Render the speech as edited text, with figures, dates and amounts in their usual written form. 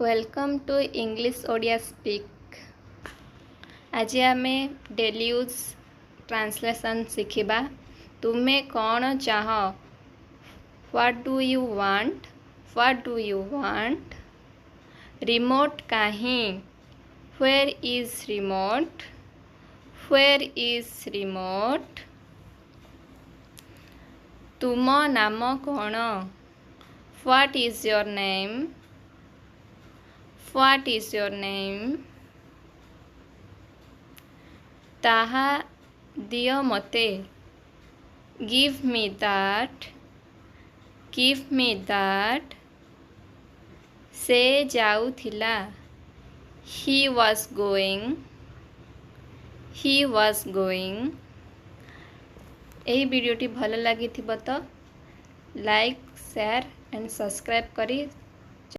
Welcome to English Odia speak. आज आम daily use translation शिखा। तुम्हें कौन चाह, what do you want, what do you want. Remote कहीं, where is remote, where is remote. तुम नाम कौन, what is your name, what is your name. ताहा दियो मते, give me that, give me that. से जाउथिला, he was going, he was going. यही वीडियोटी भल लगी तो लाइक शेयर एंड सब्सक्राइब करी